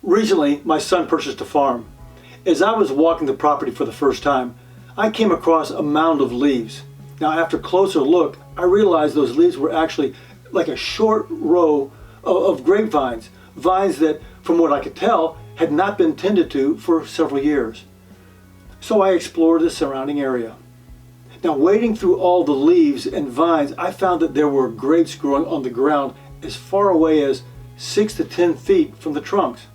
Recently, my son purchased a farm. As I was walking the property for the first time, I came across a mound of leaves. Now, after closer look, I realized those leaves were actually like a short row of grapevines, vines that, from what I could tell, had not been tended to for several years. So I explored the surrounding area. Now, wading through all the leaves and vines, I found that there were grapes growing on the ground as far away as 6 to 10 feet from the trunks.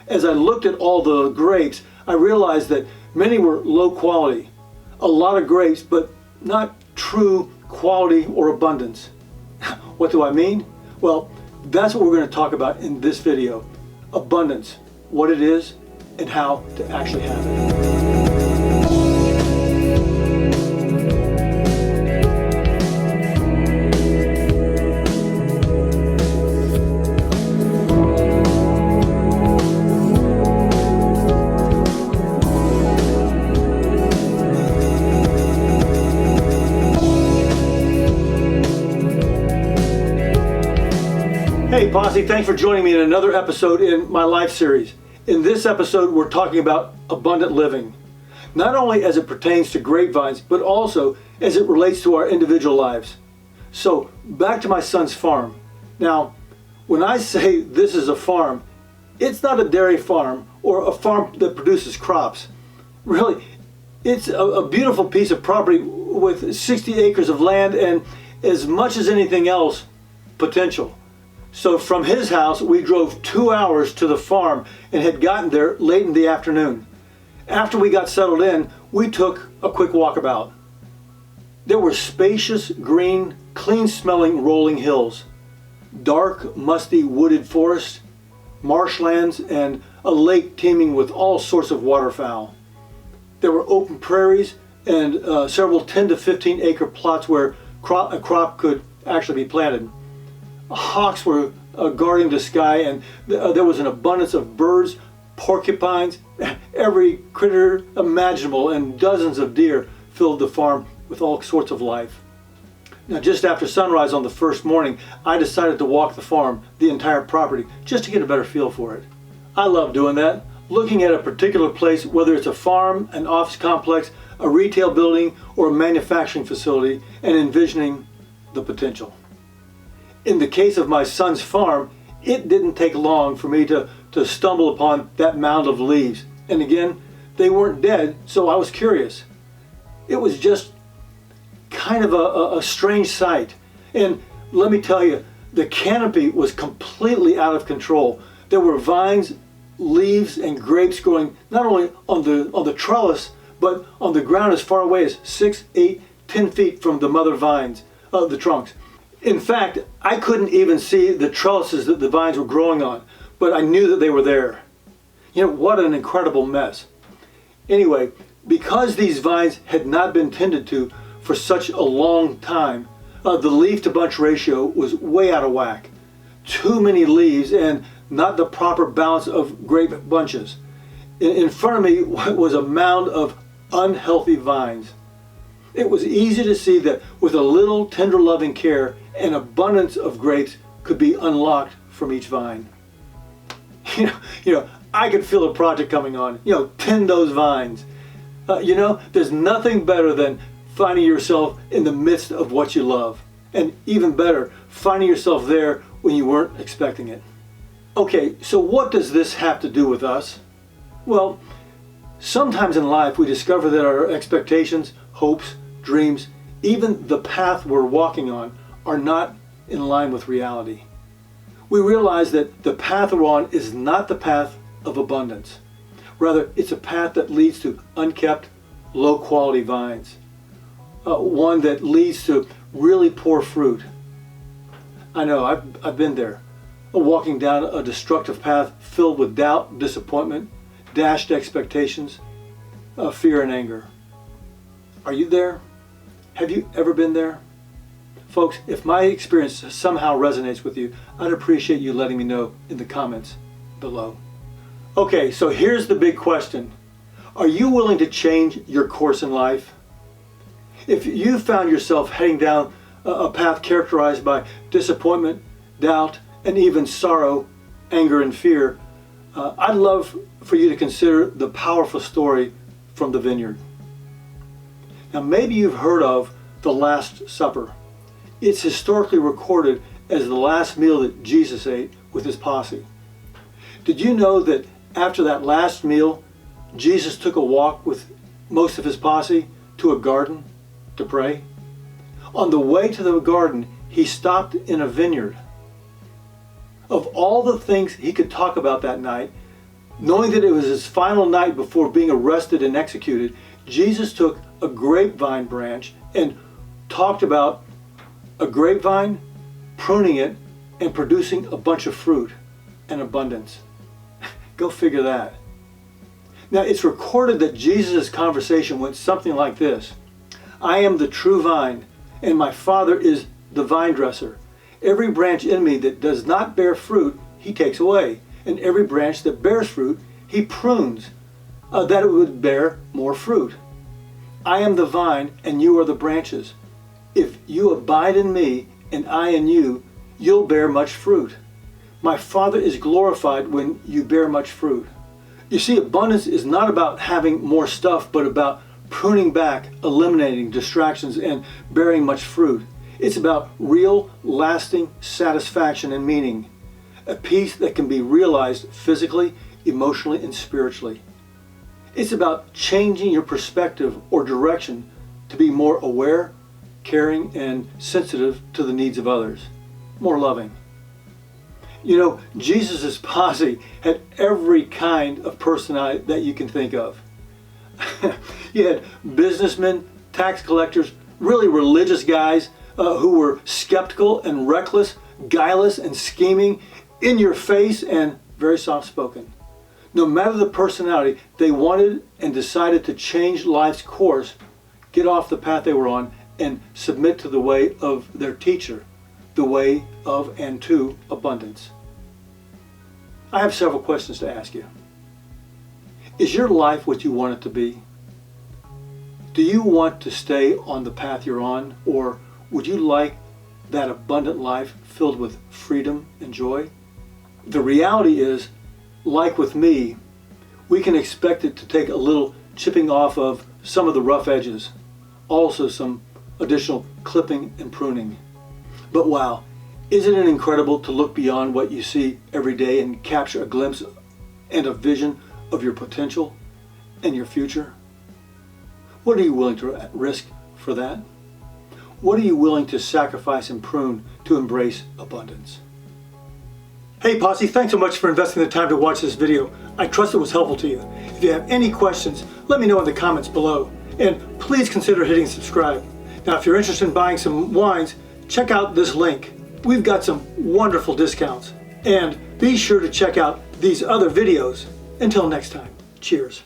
As I looked at all the grapes, I realized that many were low quality. A lot of grapes, but not true quality or abundance. What do I mean? Well, that's what we're going to talk about in this video. Abundance, what it is, and how to actually have it. Hey Posse, thanks for joining me in another episode in my life series. In this episode, we're talking about abundant living, not only as it pertains to grapevines, but also as it relates to our individual lives. So back to my son's farm. Now, when I say this is a farm, it's not a dairy farm or a farm that produces crops. Really, it's a beautiful piece of property with 60 acres of land and, as much as anything else, potential. So from his house, we drove 2 hours to the farm and had gotten there late in the afternoon. After we got settled in, we took a quick walkabout. There were spacious, green, clean-smelling rolling hills, dark, musty wooded forests, marshlands, and a lake teeming with all sorts of waterfowl. There were open prairies and several 10 to 15 acre plots where a crop could actually be planted. Hawks were guarding the sky, and there was an abundance of birds, porcupines, every critter imaginable, and dozens of deer filled the farm with all sorts of life. Now, just after sunrise on the first morning, I decided to walk the farm, the entire property, just to get a better feel for it. I love doing that, looking at a particular place, whether it's a farm, an office complex, a retail building, or a manufacturing facility, and envisioning the potential. In the case of my son's farm, it didn't take long for me to stumble upon that mound of leaves. And again, they weren't dead, so I was curious. It was just kind of a strange sight. And let me tell you, the canopy was completely out of control. There were vines, leaves, and grapes growing not only on the trellis, but on the ground as far away as 6, 8, 10 feet from the mother vines, the trunks. In fact, I couldn't even see the trellises that the vines were growing on, but I knew that they were there. You know, what an incredible mess. Anyway, because these vines had not been tended to for such a long time, the leaf to bunch ratio was way out of whack. Too many leaves and not the proper balance of grape bunches. In front of me was a mound of unhealthy vines. It was easy to see that with a little tender loving care, an abundance of grapes could be unlocked from each vine. You know, I could feel a project coming on. Tend those vines. There's nothing better than finding yourself in the midst of what you love. And even better, finding yourself there when you weren't expecting it. Okay, so what does this have to do with us? Well, sometimes in life we discover that our expectations, hopes, dreams, even the path we're walking on, are not in line with reality. We realize that the path we're on is not the path of abundance. Rather, it's a path that leads to unkept, low-quality vines. One that leads to really poor fruit. I know, I've been there. Walking down a destructive path filled with doubt, disappointment, dashed expectations, fear and anger. Are you there? Have you ever been there? Folks, if my experience somehow resonates with you, I'd appreciate you letting me know in the comments below. Okay, so here's the big question. Are you willing to change your course in life? If you found yourself heading down a path characterized by disappointment, doubt, and even sorrow, anger, and fear, I'd love for you to consider the powerful story from the vineyard. Now, maybe you've heard of the Last Supper. It's historically recorded as the last meal that Jesus ate with his posse. Did you know that after that last meal, Jesus took a walk with most of his posse to a garden to pray? On the way to the garden, he stopped in a vineyard. Of all the things he could talk about that night, knowing that it was his final night before being arrested and executed, Jesus took a grapevine branch and talked about a grapevine, pruning it, and producing a bunch of fruit and abundance. Go figure that. Now, it's recorded that Jesus' conversation went something like this: I am the true vine, and my Father is the vine dresser. Every branch in me that does not bear fruit, he takes away. And every branch that bears fruit, he prunes, that it would bear more fruit. I am the vine, and you are the branches. If you abide in me, and I in you, you'll bear much fruit. My Father is glorified when you bear much fruit. You see, abundance is not about having more stuff, but about pruning back, eliminating distractions, and bearing much fruit. It's about real, lasting satisfaction and meaning. A peace that can be realized physically, emotionally, and spiritually. It's about changing your perspective or direction to be more aware, caring, and sensitive to the needs of others. More loving. You know, Jesus' posse had every kind of personality that you can think of. You had businessmen, tax collectors, really religious guys who were skeptical and reckless, guileless and scheming, in your face and very soft-spoken. No matter the personality, they wanted and decided to change life's course, get off the path they were on, and submit to the way of their teacher, the way of and to abundance. I have several questions to ask you. Is your life what you want it to be? Do you want to stay on the path you're on, or would you like that abundant life filled with freedom and joy? The reality is, like with me, we can expect it to take a little chipping off of some of the rough edges, also some additional clipping and pruning. But wow, isn't it incredible to look beyond what you see every day and capture a glimpse and a vision of your potential and your future? What are you willing to risk for that? What are you willing to sacrifice and prune to embrace abundance? Hey Posse, thanks so much for investing the time to watch this video. I trust it was helpful to you. If you have any questions, let me know in the comments below. And please consider hitting subscribe. Now, if you're interested in buying some wines, check out this link. We've got some wonderful discounts. And be sure to check out these other videos. Until next time, cheers.